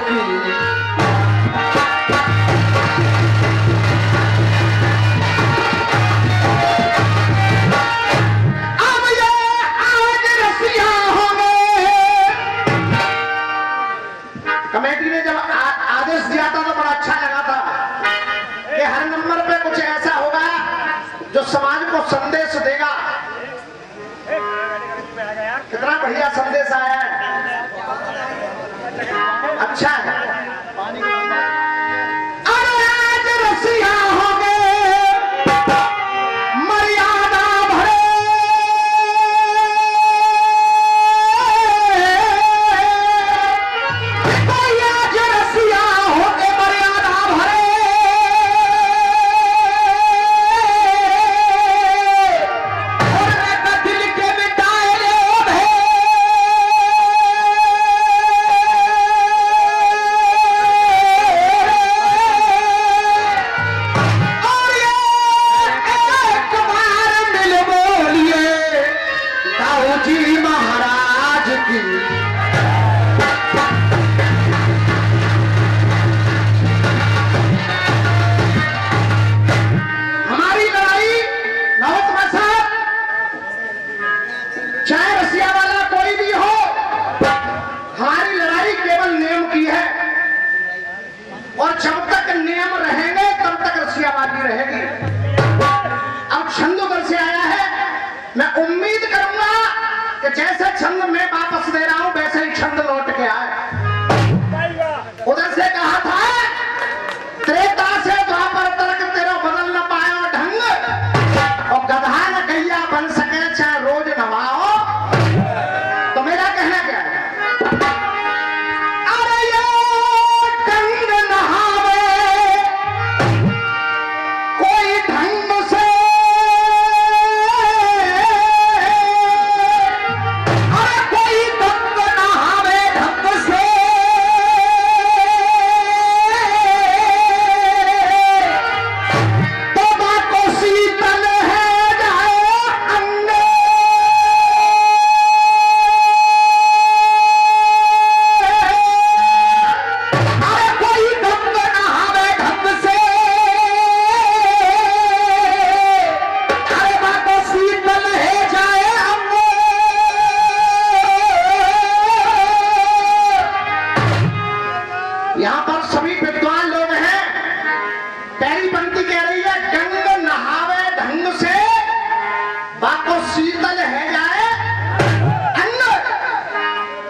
की। अब ये आज रसिया हो गए। कमेटी ने जब आदेश दिया था तो बड़ा अच्छा लगा था कि हर नंबर पे कुछ ऐसा होगा जो समाज को संदेश देगा। कितना बढ़िया संदेश आया है, अच्छा है। अरे आज रसिया हो गए मर्यादा भरे, कोई आज रसिया हो गए मर्यादा भरे, और एक दिल के मिटाए लोभ है। और ये एक बार मिल बोलिए दाऊ जी महाराज की। हमारी लड़ाई नवोत्तम साहब, चाहे रसिया वाला कोई भी हो, हमारी लड़ाई केवल नियम की है। और जब तक नियम रहेंगे तब तक रसियाबाजी रहेगी। अब छंद उधर से आया है, मैं उम्मीद करूंगा कि जैसे छंद मैं वापस दे रहा हूं वैसे ही छंद लौट के आए। उधर से कहा था त्रेता से द्वापर तक तेरा बदल न पायो ढंग, और गधा न गैया बन सके चाहे रोज नवाओ। तो मेरा कहना क्या है, अरे ये ढंग नहावे कोई ढंग से, अरे कोई ढंग नहावे ढंग से, तो बाको शीतल है जाए अंग। अरे कोई ढंग नहावे ढंग से, अरे बाको शीतल है जाए अंग। यहाँ पर सभी विद्वान लोग हैं। पहली पंक्ति कह रही है गंग नहावे ढंग से, बाको शीतल है जाए अंग।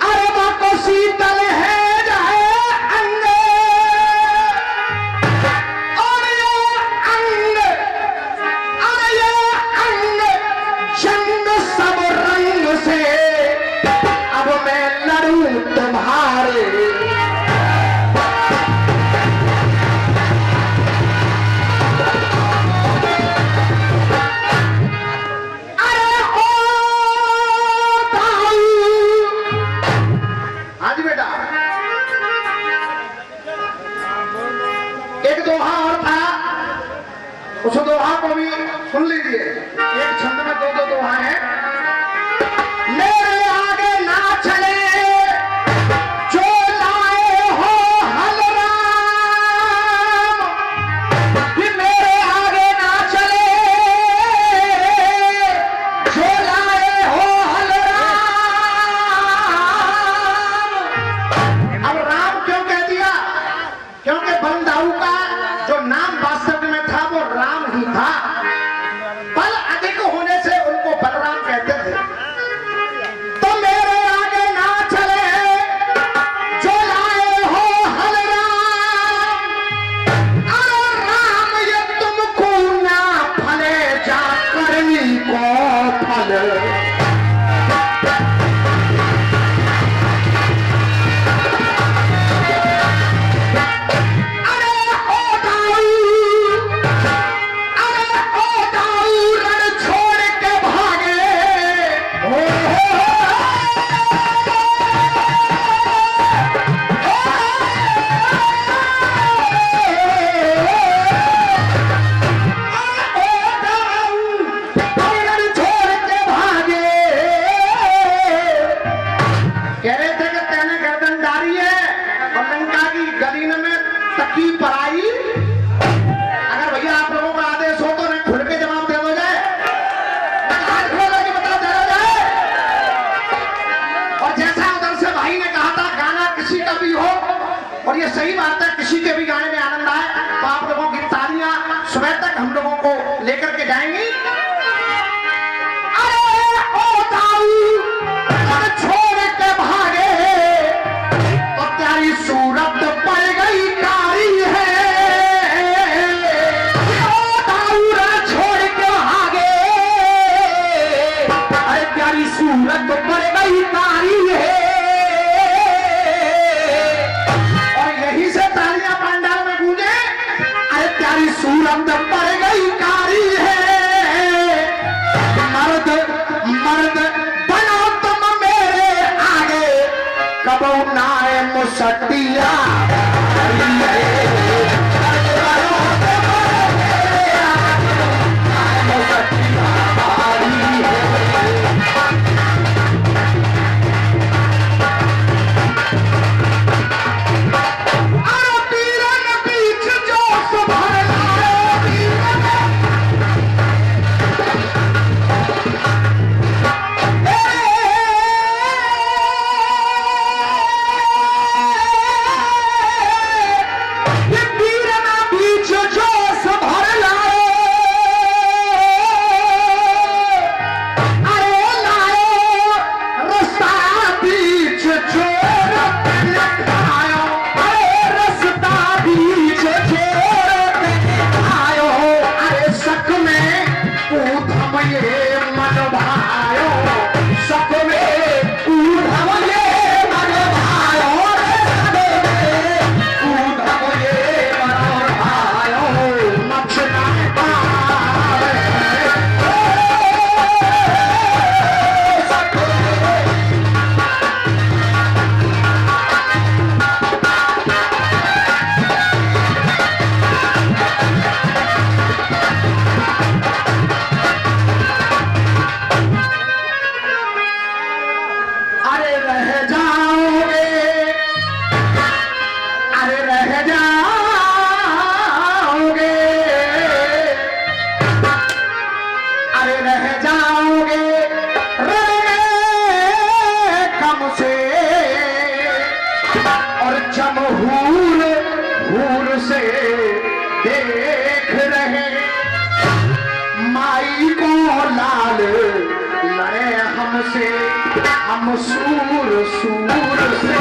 अरे बाको शीतल है जाए अंग। और ये अंग, अरे ये अंग जंग सब रंग से, अब मैं लड़ूं तुम्हारे। अरे ओ दाऊ, आज बेटा एक दोहा और था, उस दोहा को भी सुन लीजिए। एक छंद में दो दोहा हैं। मेरे आगे ना चले जो लाए हो हल राम, कि मेरे आगे ना चले जो लाए हो हल राम। अब राम क्यों कह दिया? क्योंकि बलदाऊ का जो नाम वास्तव में था वो राम ही था। बल अधिक होने से उनको बलराम कह की पराई। अगर भैया आप लोगों का आदेश हो तो नहीं खुल के जवाब दे दो जाए, हाथ खोल के बता दे जाए। और जैसा उधर से भाई ने कहा था गाना किसी का भी हो, और ये सही बात है, किसी के भी गाने में आनंद आए तो आप लोगों की तालियां सुबह तक हम लोगों को लेकर के जाएंगी। अरे ओ दाऊ छोड़ के भागे तो तेरी सूरत पड़ गई कारी है। ओ दाऊ छोड़ के भागे, अरे तेरी सूरत पड़ गई कारी है। सूरत पड़ गई कारी है। मर्द मर्द बनो तुम मेरे आगे, कबो नाए मुसटिया। हम सूर सूर से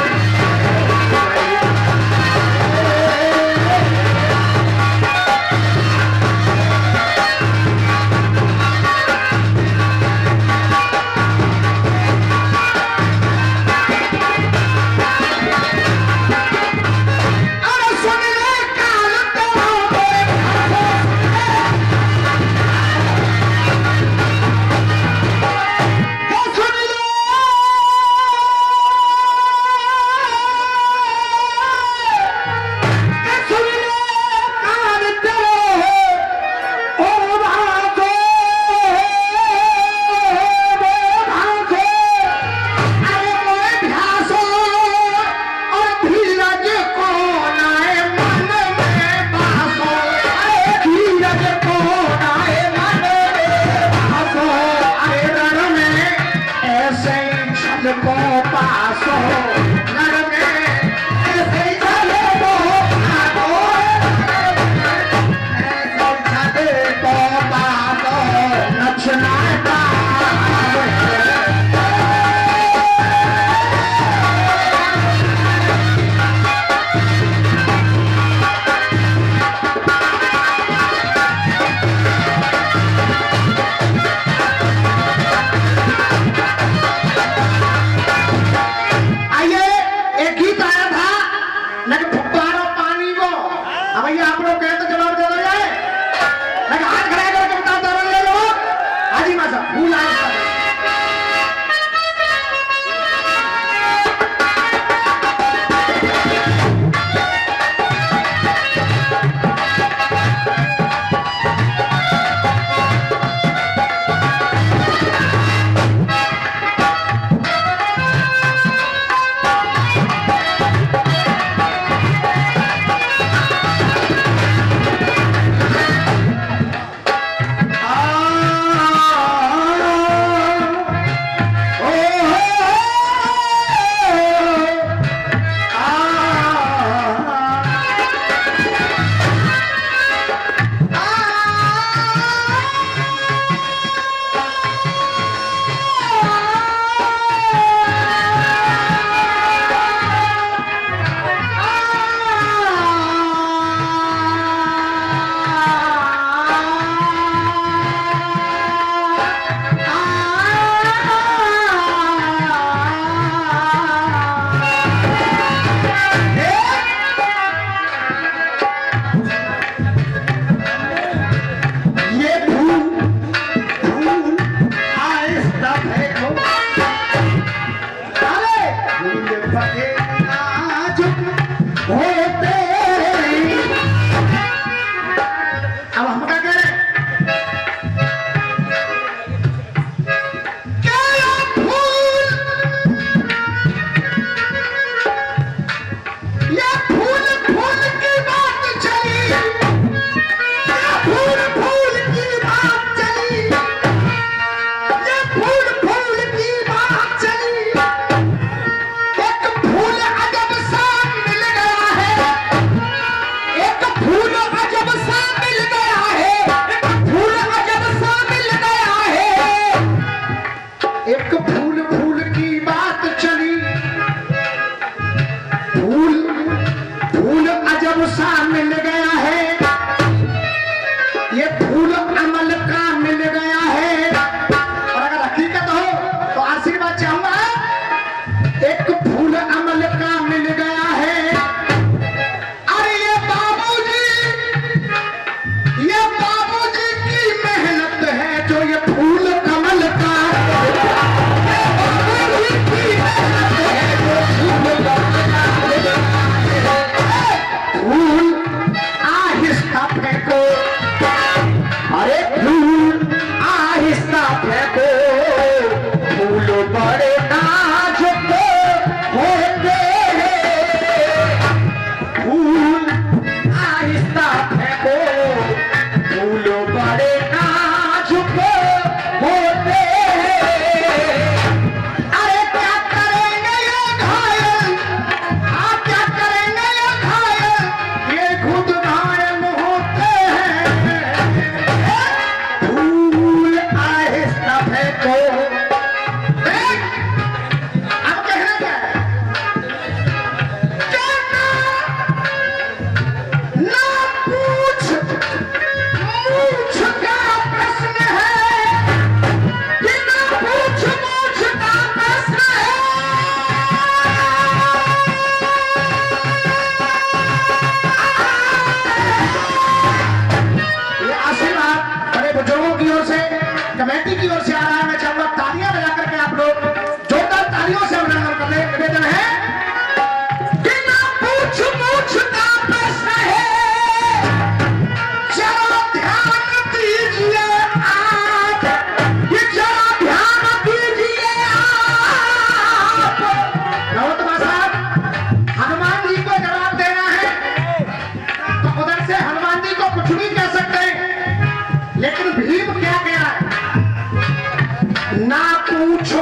होते। अब हम क्या कह रहे हैं?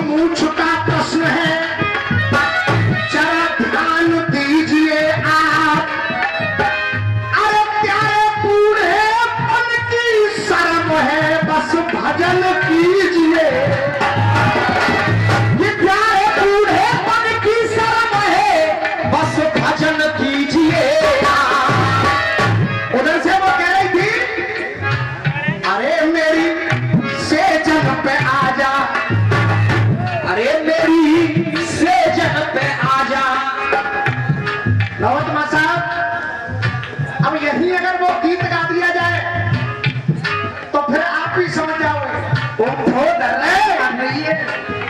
मूछ का प्रश्न है, जरा ध्यान दीजिए आप। अरे प्यारे बूढ़ेपन की शर्म है, बस भजन कीजिए। ये प्यारे बूढ़ेपन की शर्म है, बस भजन कीजिए। उधर से वो कह रही थी, अरे मेरी सेजन पे आजा, अरे मेरी सेजन पे आजा। लौट मां साहब, अब यही अगर वो गीत गा दिया जाए तो फिर आप भी समझ जाओगे। वो नहीं है,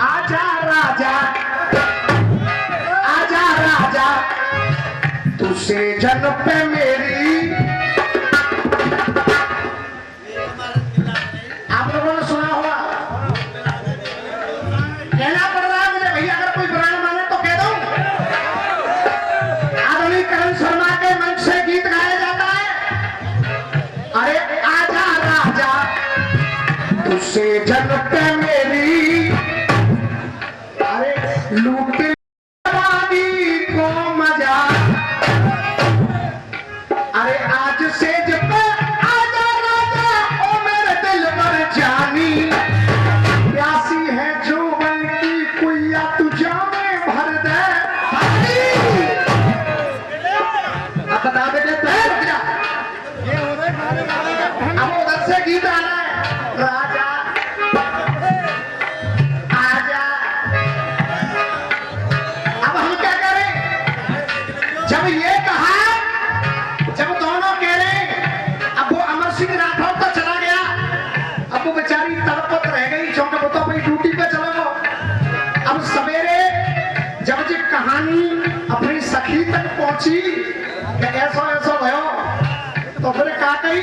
आजा राजा, आजा राजा, तू सेजन पे मेरी। आप लोगों ने सुना होगा, कहना पड़ रहा है मुझे भैया, अगर कोई बुरा न माने तो कह दो। आधुनिक करण शर्मा के मंच से गीत गाया जाता है, अरे आजा राजा, तू सेजन पे मेरी। अरे लूट जवानी को मजा, अरे आज सेज पे आजा राजा, ओ मेरे दिल पर जानी। प्यासी है जोवन की कुइया, तू जामे भर दे। अब बता दे क्या, अब उधर से गीत आ रहा है, राजा आजा। अब हम क्या करें? जब ये कहा, जब दोनों कह रहे, अब वो अमर सिंह राठौर तो चला गया, अब वो बेचारी तड़पत रह गई, क्योंकि वो तो अपनी ड्यूटी पे चला गया। अब सवेरे जब ये कहानी अपनी सखी तक पहुंची, का कही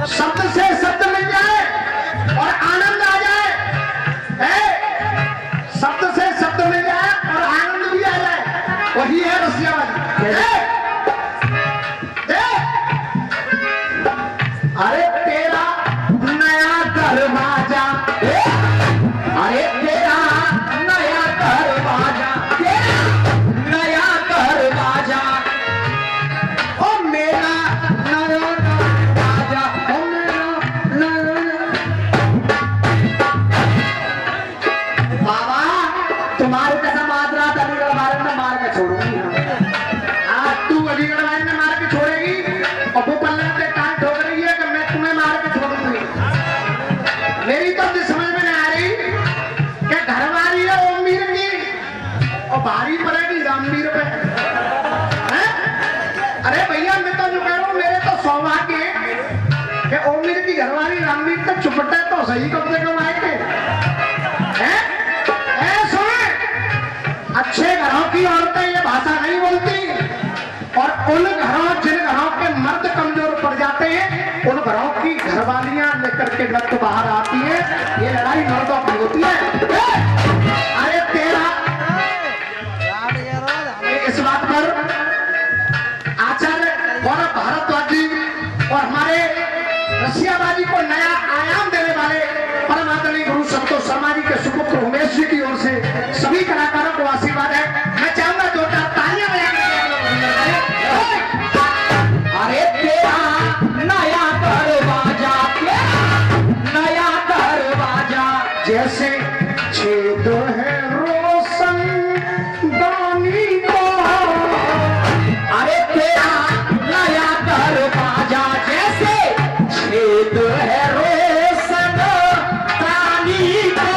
शब्द से शब्द मिल जाए और आनंद आ जाए, शब्द से शब्द मिल जाए और आनंद भी आ जाए, वही है रसियावादी। अरे तेरा नया दरवाजा, अरे तेरा नया दरवाजा, नया दरवाजा, ओ मेरा नया दरवाजा, ओ मेरा बाबा तुम्हारे कैसा मार रहा था, अलीगढ़ वाले ने मार के छोड़ूंगी। आज तू अलीगढ़ वाले ने मार के छोड़ेगी और वो पल्ले पे कान ठोक रही है कि मैं तुम्हें मार के छोड़ूंगी। मेरी तो समझ में नहीं आ रही कि घरवाली है ओमवीर की और भारी पड़ेगी रामवीर पे। अरे भैया मैं तो जो कह रहा हूँ, मेरे तो सौभाग्य है कि ओमवीर की घरवाली रामवीर तक चुपटे तो सही कब से कम आएंगे। अच्छे घरों की औरतें ये भाषा नहीं बोलती और उन घरों जिन घरों के मर्द कमजोर पड़ जाते हैं उन घरों की घरवालियां लेकर के रक्त बाहर आती है। ये लड़ाई मर्दों की होती है। अरे तेरा इस बात पर आचार्य गौरव भारद्वाज जी और हमारे रसियाबाजी को नया आयाम देने वाले परम आदरणीय गुरु संतोष शर्मा जी के सुपुत्र उमेश जी की ओर से सभी कलाकारों को आशीर्वाद है। मैं चाहूंगा जोरदार तालियां बजाने। अरे तेरा नया दरवाजा, नया दरवाजा जैसे छेद है रोशन दानी को, अरे तेरा नया दरवाजा जैसे छेद है रोशन दानी को।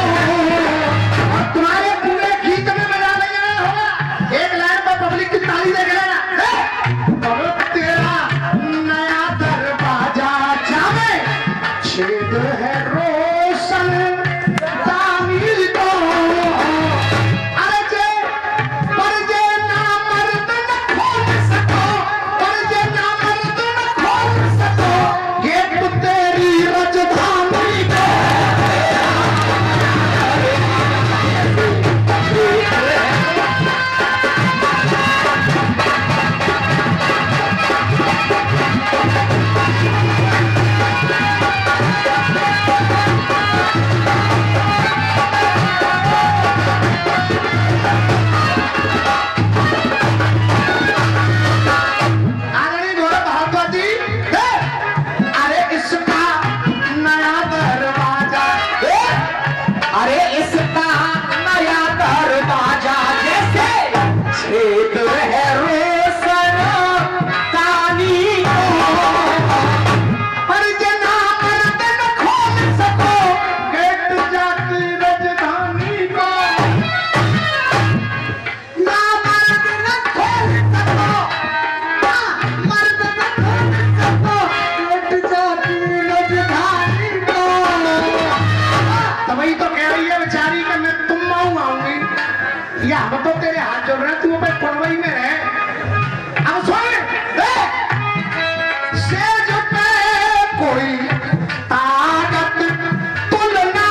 और तुम्हारे पूरे गीत में मजा नहीं आया होगा, एक लाइन पर पब्लिक की ताली देख लेना। तेरा नया दरवाजा जावे छेद है रोशन दानी को, अरे जे पर जे ना मर्द न खोल सको, पर जे ना मर्द न खोल सको, गेट तेरी राजधानी को। आदरणीय गौरव भारद्वाज जी, अरे इसका नया दरवाजा, अरे इसका नया दरवाजा जैसे छेद है रोशन दानी को, पर जना मर्द न खोल सको, गेट जाती राजधानी को। ना मर्द न खोल सको, ना मर्द न खोल सको, गेट जाती राजधानी को। तभी तो कह रही है बेचारी कि मैं तुम आऊंगी या हम तो तेरे हाथ जोड़ रहे हैं, तू अपने पड़वई में रहे। अब सुन सेज पे कोई ताकत तुलना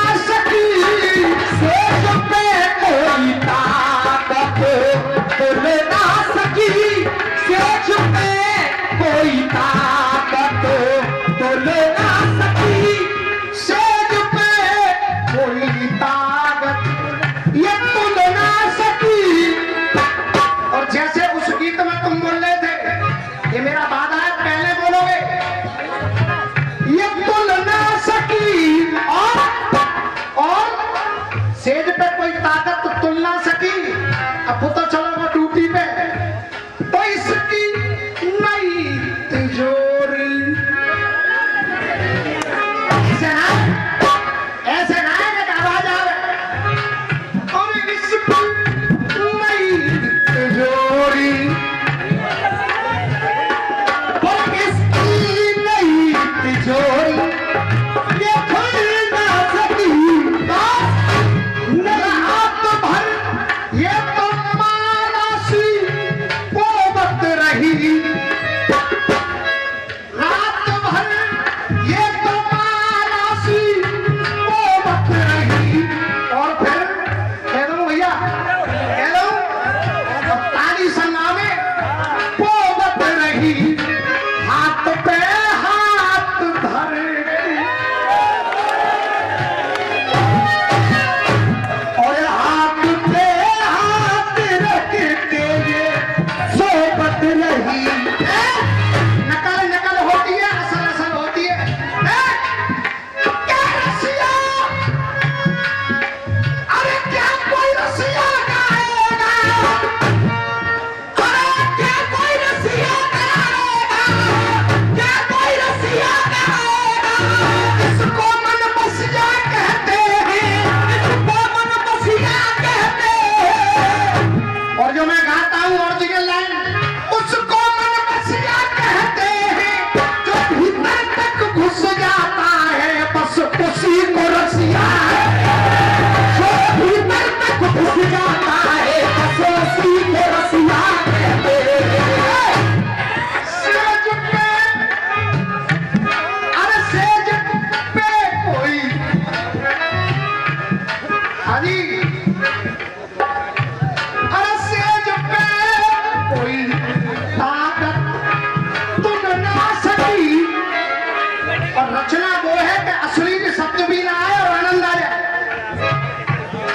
रचना वो है कि असली के शब्द भी ना आए और आनंद आ जाए।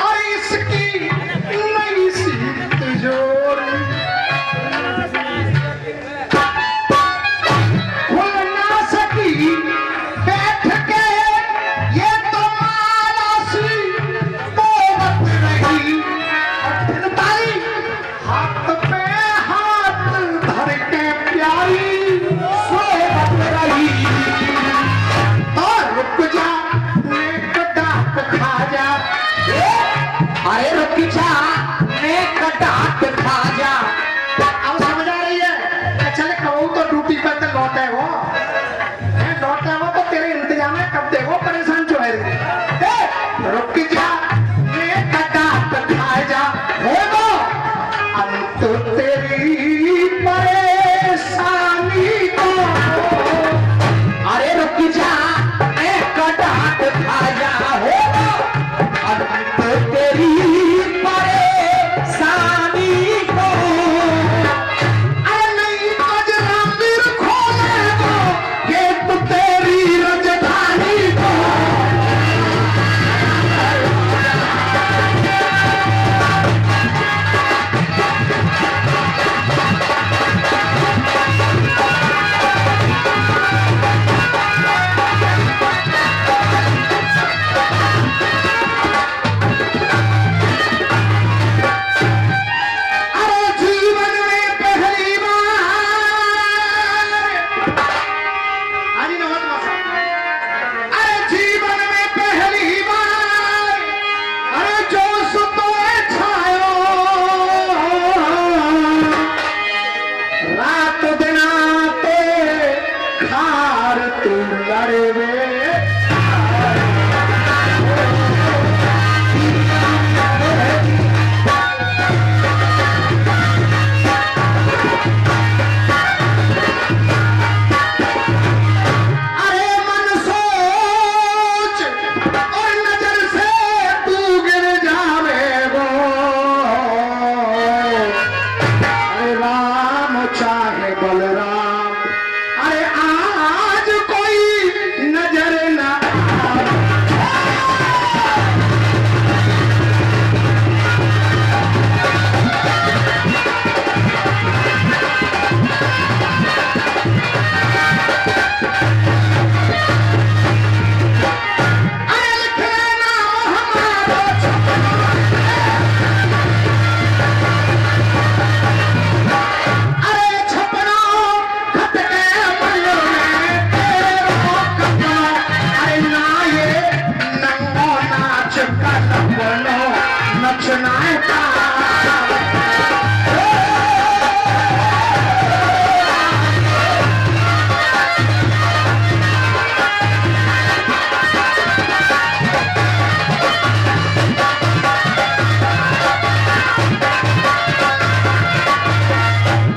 और इसकी नई सी तिजोरी खुल ना सकी बैठ के, ये तो मालासी बोलत रही। और फिर ताली हाथ पे हाथ धर के प्यारी सोवत रही। और रुक जा नेक डांट खा जा, अरे रुक जा नेक डांट खा जा। अब समझ आ रही है? चले कहूँ तो ड्यूटी पे तो लौटे हो, लौटे हो तो तेरे इंतजाम है कब देखो परेशान जो है। रुक जा नेक डांट खा जा, होगा अंत तेरी परेशानी को। अरे रुक जा नेक डांट खा जा, होगा अंत तेरी परेशानी को। अरे नहीं कजरा फिर खोलेगा ये तो तेरी राजधानी को। अरे जीवन में पहली बार, आजी नमक मसा। अरे जीवन में पहली बार, अरे जो सुतोए छायो, रात दिना ते खार तुम लड़वे। अरे मन सोच और नजर से तू गिर जावेगो। अरे राम चाहे बलराम, अरे आज कोई नजर ना आए। अरे लिखे नाम हमारो अरे छपना खत के मल्लो में तेरो कपड़ा। अरे ना ये नंगो नाच का लपनो नचनाए का।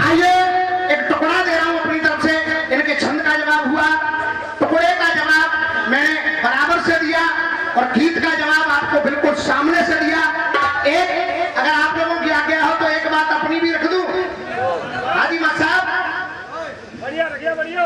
आइए एक टुकड़ा दे रहा हूं अपनी तरफ से। इनके छंद का जवाब हुआ, टुकड़े का जवाब मैंने बराबर से दिया और गीत का जवाब आपको बिल्कुल सामने से दिया। एक अगर आप लोगों की आज्ञा हो तो एक बात अपनी भी रख दूं। हाजी मां साहब बढ़िया रखिए बढ़िया।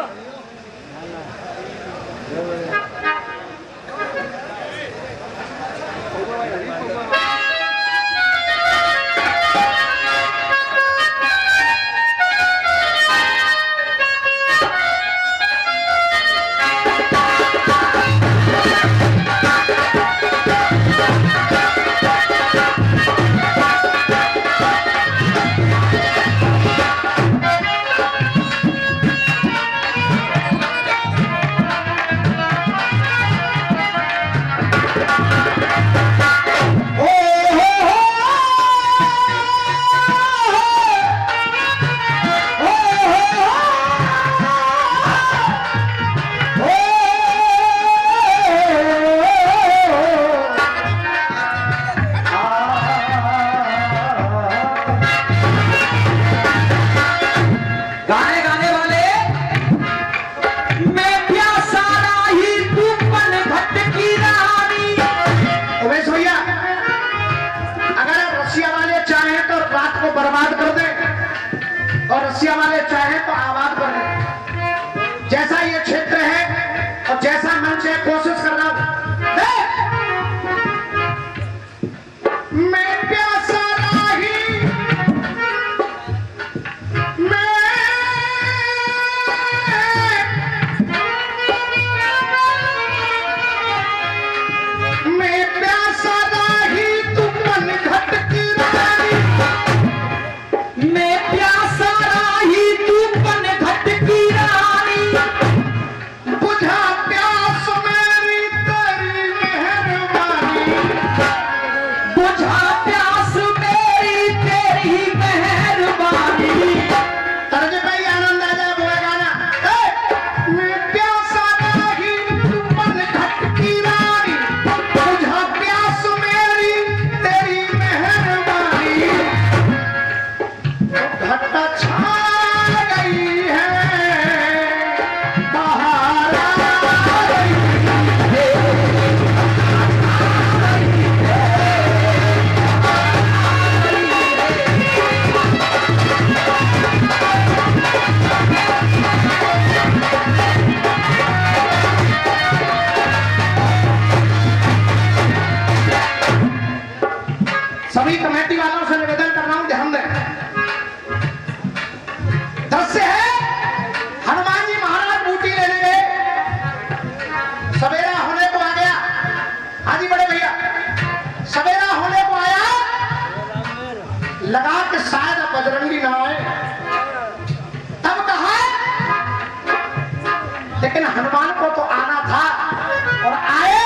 और आए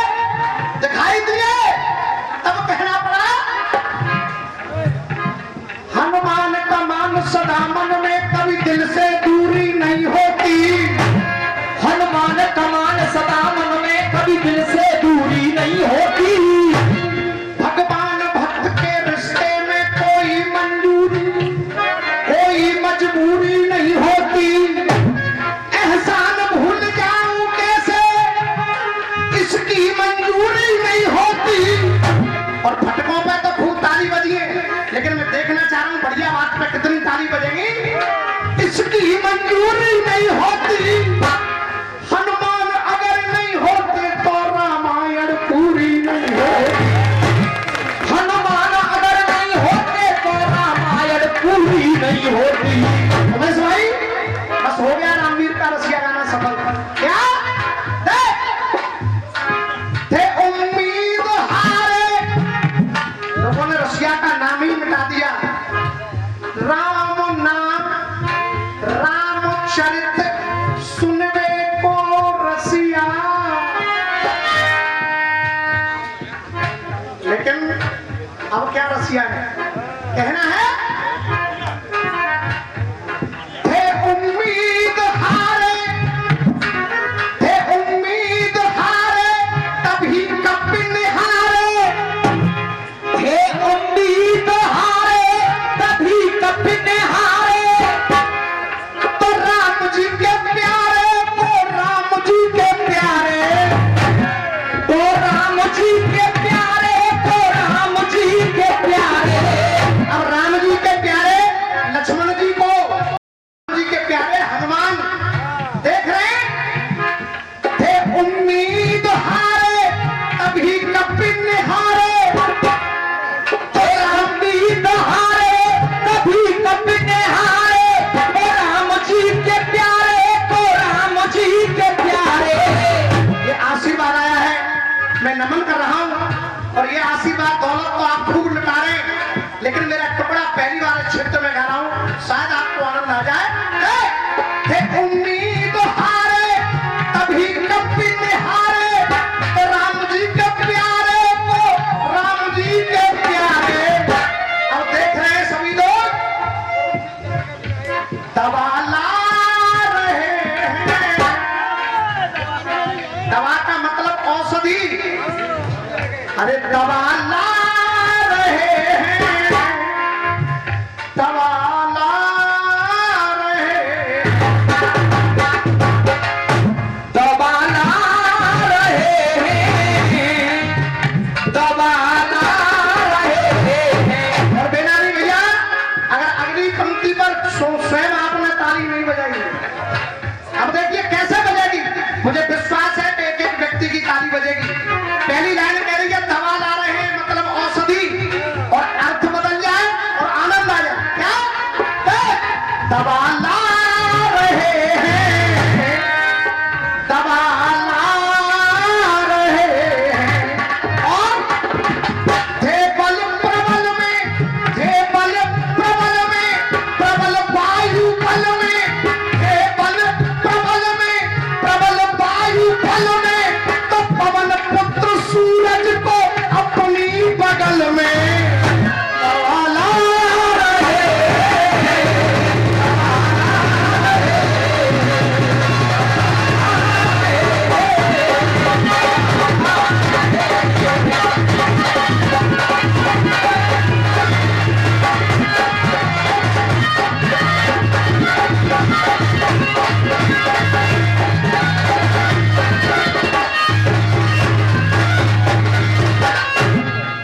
दिखाई दिए, तब कहना पड़ा हनुमान का मान सदा मन में, कभी दिल से दूरी नहीं होती। हनुमान का मान सदा मन में, कभी दिल से दूरी नहीं होती। भगवान भक्त के रिश्ते में कोई मंजूरी, कोई मजबूरी नहीं होती। एहसान भूल जाऊं कैसे, इसकी मंजूरी नहीं होती। और भटकों पे तो खूब ताली बजी है, लेकिन मैं देखना चाह रहा हूं बढ़िया बात पे कितनी ताली बजेगी। इसकी मंजूरी नहीं होती। हनुमान अगर नहीं होते तो रामायण पूरी नहीं होती। हनुमान अगर नहीं होते तो रामायण पूरी नहीं होती। उमेश भाई बस हो गया रामवीर का रसिया गाना सफल। क्या थे उम्मीद हारे, लोगों ने रसिया का नाम ही मिटा दिया। राम नाम रामचरित सुनवे को रसिया। लेकिन अब क्या रसिया है, कहना है थे उम्मीद हारे, थे उम्मीद हारे, तभी कपिन हारे। हे उम्मीद हारे, तभी कपिन हारे। तो राम जी के प्यारे को राम जी के प्यारे, तो राम जी के प्यारे को राम जी के प्यारे। अब राम जी के प्यारे लक्ष्मण जी को, राम जी के प्यारे हनुमान देख रहे हैं। थे उम्मीद हारे, तभी कपिन हारे। तो उम्मीद हारे, तभी कपिन हारे। तो राम जी के प्यारे को राम जी के प्यारे। ये आशीर्वाद आया है, मैं नमन कर रहा हूं। और ये आशीर्वाद दौलत तो आप खूब लुटा रहे हैं, लेकिन मेरा टुकड़ा पहली बार इस क्षेत्र में गा रहा हूं, शायद आपको आनंद आ जाए। थे उम्मीद हारे, तभी कपिन हारे। तो राम जी के प्यारे को राम जी के प्यारे। अब देख रहे हैं सभी लोग दवा ला रहे हैं। दवा का मतलब औषधि। अरे दवा ला रहे हैं, दवा ला रहे हैं। दबा ला रहे हैं, दबा ला रहे हैं। और बेनामी भैया, अगर अगली पंक्ति पर स्वयं आपने ताली नहीं बजाई, अब देखिए कैसे बजेगी। मुझे विश्वास है कि एक एक व्यक्ति की ताली बजेगी। पहली लाइन कह रही है दवा ला रहे हैं, मतलब औषधि, और अर्थ बदल जाए और आनंद आ जाए। क्या दवा ला रहे हैं, दवा ला रहे हैं। और थे बल प्रबल में, थे बल प्रबल में, प्रबल वायु बल में, थे बल प्रबल में, प्रबल वायु बल में। तो पवन पुत्र सूरज को अपनी बगल में दवा ला रहे हैं।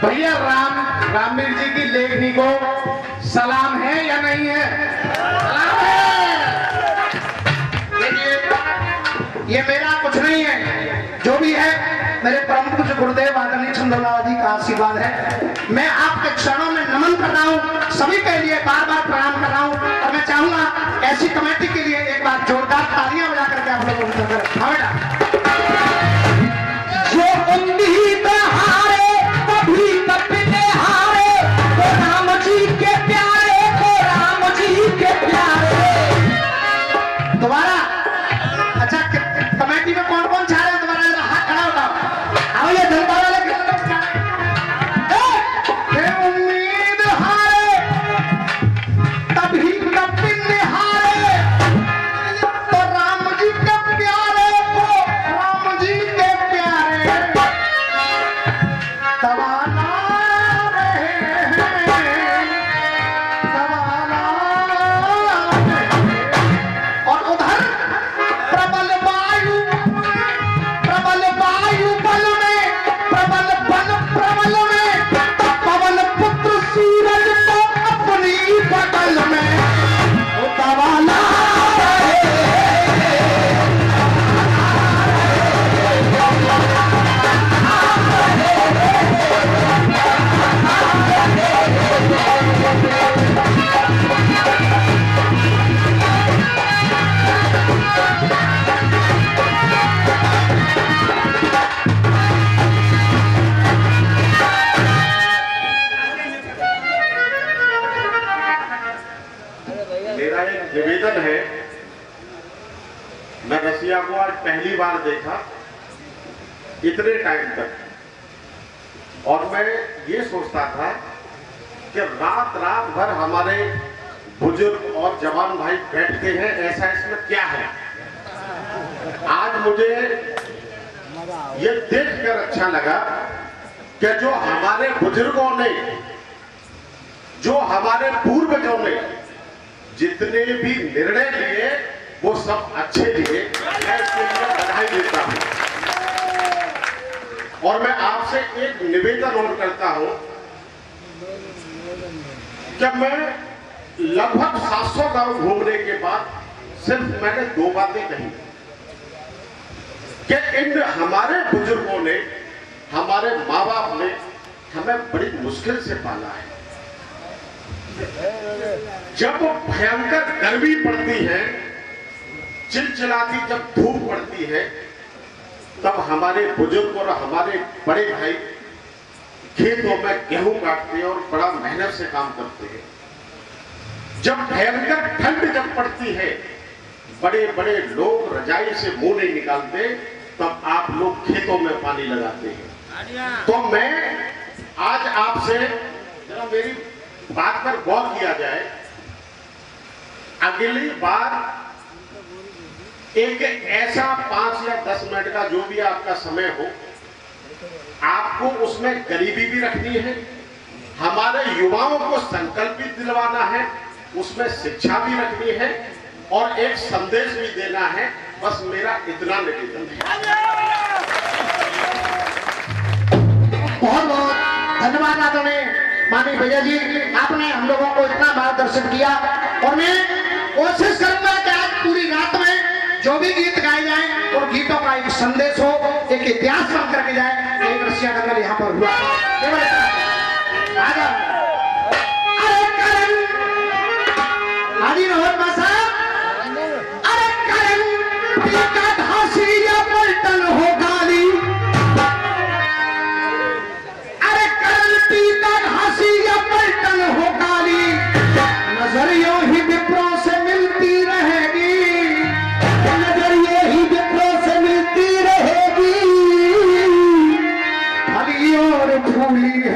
भैया रामवीर जी की लेखनी को सलाम है या नहीं है? सलाम है। देखिए ये मेरा कुछ नहीं है, जो भी है मेरे परम पूज्य गुरुदेव आदरणीय चंद्रलाल जी का आशीर्वाद है। मैं आपके चरणों में नमन कर रहा हूँ, सभी के लिए बार बार प्रणाम कर रहा हूँ। और मैं चाहूंगा ऐसी कमेटी के लिए एक बार जोरदार तालियां बजा करके आप लोगों को हाँ बेटा। जो उम्मीद हारे, तभी कपिन हारे। तो राम जी के प्यारे को राम जी के प्यारे। दोबारा अच्छा कमेटी में कौन कौन छा रहे हैं? दोबारा जरा हाथ खड़ा होता था इतने टाइम तक, और मैं ये सोचता था कि रात रात भर हमारे बुजुर्ग और जवान भाई बैठते हैं, ऐसा इसमें क्या है। आज मुझे ये देखकर अच्छा लगा कि जो हमारे बुजुर्गों ने, जो हमारे पूर्वजों ने जितने भी निर्णय लिए वो सब अच्छे लिए। मैं इसके लिए बधाई देता हूं। और मैं आपसे एक निवेदन और करता हूं कि मैं लगभग 700 गांव घूमने के बाद सिर्फ मैंने 2 बातें कही कि इन हमारे बुजुर्गों ने, हमारे माँ बाप ने हमें बड़ी मुश्किल से पाला है। जब भयंकर गर्मी पड़ती है, चिलचिलाती जब धूप पड़ती है, तब हमारे बुजुर्ग और हमारे बड़े भाई खेतों में गेहूं काटते हैं और बड़ा मेहनत से काम करते हैं। जब भयंकर ठंड जब पड़ती है, बड़े बड़े लोग रजाई से मुंह नहीं निकालते, तब आप लोग खेतों में पानी लगाते हैं। तो मैं आज आपसे, जरा मेरी बात पर गौर किया जाए, अगली बार एक ऐसा 5 या 10 मिनट का जो भी आपका समय हो, आपको उसमें गरीबी भी रखनी है, हमारे युवाओं को संकल्प भी दिलवाना है, उसमें शिक्षा भी रखनी है और एक संदेश भी देना है। बस मेरा इतना निवेदन है। बहुत बहुत धन्यवाद आपने माननीय भैया जी, आपने हम लोगों को इतना मार्गदर्शन किया। और मैं कोशिश करूंगा कि आज पूरी रात में जो भी गीत गाए जाएं उन गीतों का एक संदेश हो, एक इतिहास बन करके जाए। एक रसिया दंगल यहाँ पर हुआ। हाजी रोहन बसा, अरे करण का धासी या पलटन हो गाली, अरे करण का धासी या पलटन हो गाली, नजरियों ही विप्रों से मिलती रहेगी, नजरियों ही विप्रों से मिलती रहेगी, फली और फूली है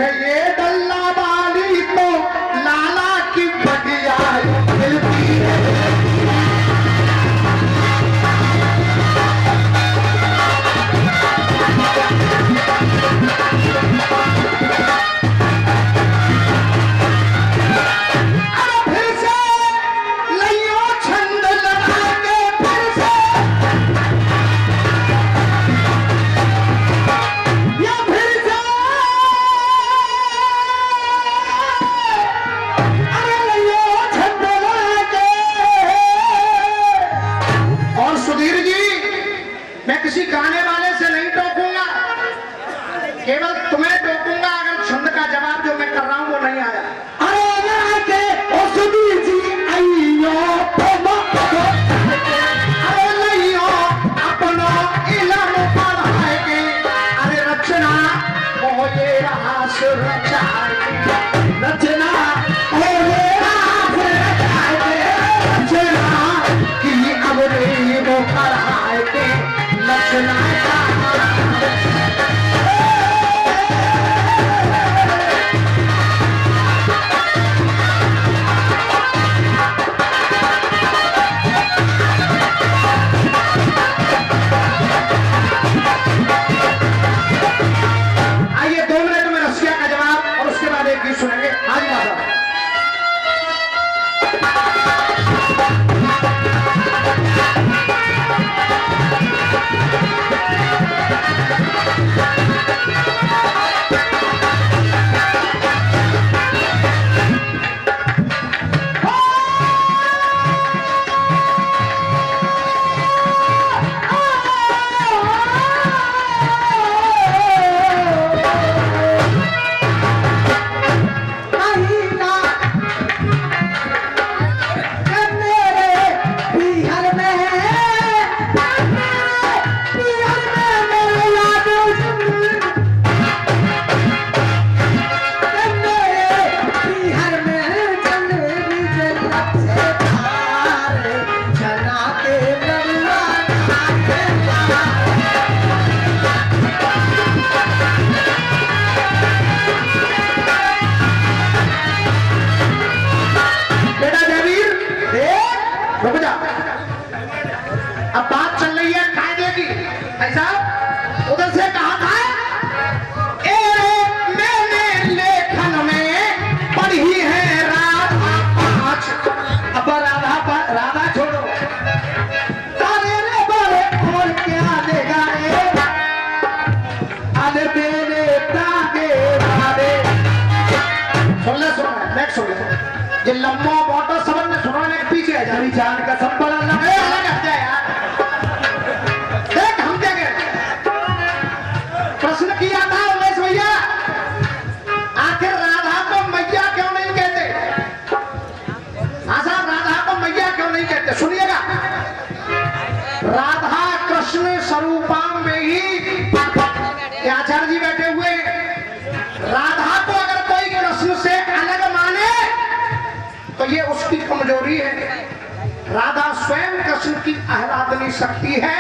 राधा स्वयं कृष्ण की आह्लादनी शक्ति है।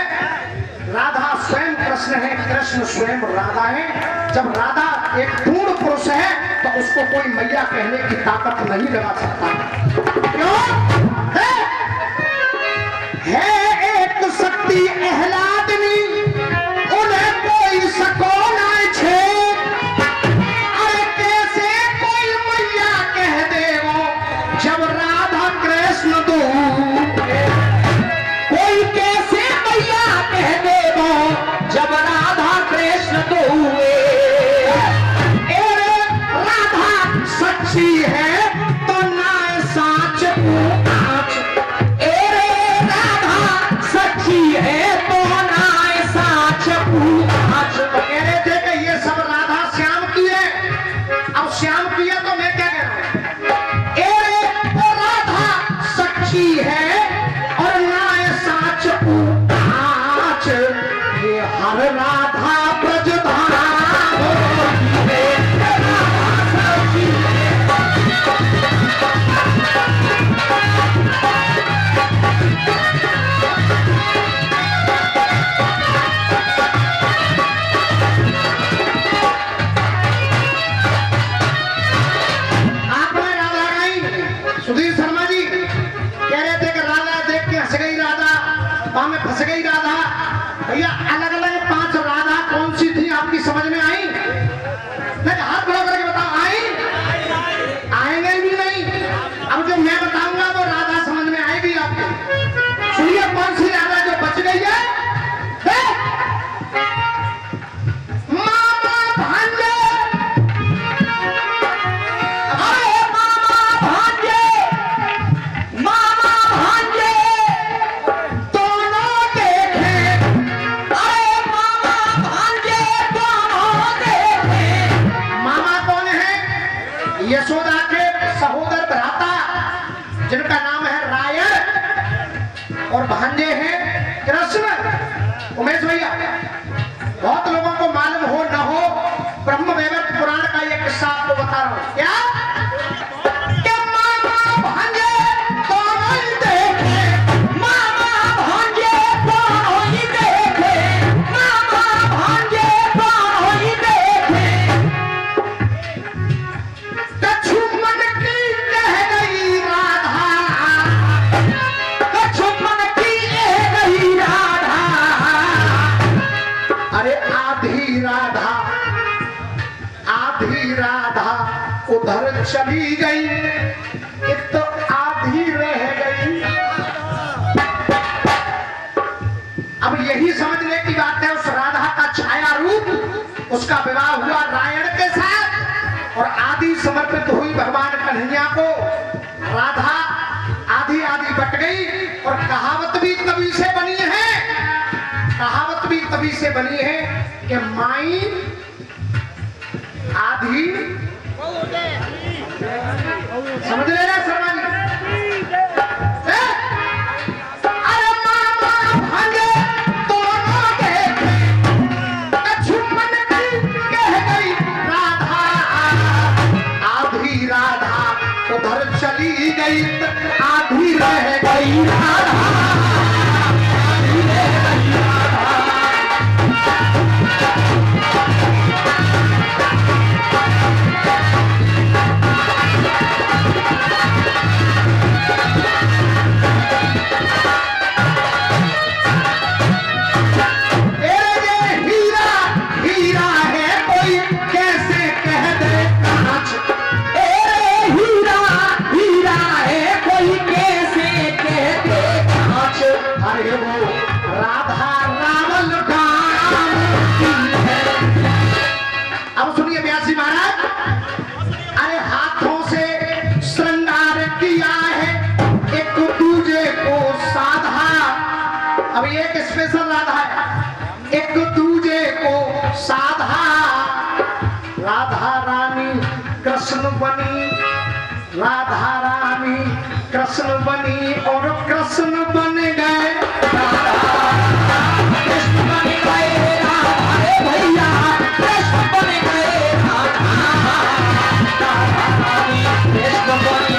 राधा स्वयं कृष्ण है, कृष्ण स्वयं राधा है। जब राधा एक पूर्ण पुरुष है तो उसको कोई मैया कहने की ताकत नहीं लगा सकता। क्यों? है एक शक्ति आह्लादनी, उन्हें कोई सको ना छे। अरे कैसे कोई मैया कह दे वो जब राधा कृष्ण दो, कोई कैसे मैया कह दे वो जब राधा कृष्ण दो। राधा सच्ची है तो ना साच पूछ, राधा सच्ची है तो ना साच पूछ। कह रहे थे कि ये सब राधा श्याम की है, अब श्याम की है तो मैं क्या कह रहा हूं, राधा सच्ची है और ना साच पूछ। ये हर राधा ब्रजधाम सुधीर शर्मा जी कह रहे थे कि राधा देख के हंस गई, राधा पाँव में फंस गई राधा। भैया अलग अलग 5 राधा कौन सी थी आपकी समझ में आई? नहीं, हाथ खड़ा करके बताओ, आई? आएंगे भी नहीं। अब जो मैं बताऊंगा वो राधा समझ में आएगी आपके। सुनिए कौन सी राधा जो बच गई है। मामा भांजे, यशोदा के सहोदर भ्राता जिनका नाम है रायण और भांजे हैं कृष्ण। उमेश भैया, बहुत लोगों को मालूम हो न हो, ब्रह्म वैवर्त पुराण का ये किस्सा आपको बता रहा हूं। क्या? कि मामा भांजे दोनों ही देखे, मामा भांजे दोनों ही देखे, मामा भांजे दोनों ही देखे। लक्ष्मण की कह गई राधा, लक्ष्मण की कह गई राधा। अरे आधी राधा, आधी राधा उधर चली गई, एक तो आधी रह गई। अब यही समझने की बात है, उस राधा का छाया रूप, उसका विवाह हुआ रायण के साथ और आधी समर्पित हुई भगवान कन्हैया को। राधा आधी आधी बट गई और कहावत भी तभी से बनी है, कहावत भी तभी से बनी है कि माई आधी, समझ लेना शर्मा जी। अरे मामा भांजे दोनों देखे, लक्ष्मण की कह गई राधा, आधी राधा उधर चली गई, आधी रह गई राधा। अब ये एक स्पेशल राधा है, एक दूजे को साधा। राधा रानी कृष्ण बनी, राधा रानी कृष्ण बनी और कृष्ण बन गए कृष्ण बन गए राधा भैया, कृष्ण बन गए राधा रानी कृष्ण बनी।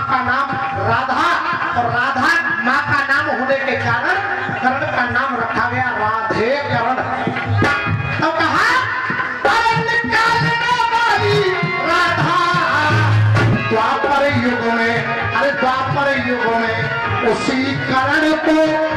माँ का नाम राधा, और राधा माँ का नाम होने के कारण कर्ण का नाम रखा गया राधे कर्ण। तो कहा निकालने वाली राधा द्वापर युग में, अरे द्वापर युग में उसी कर्ण को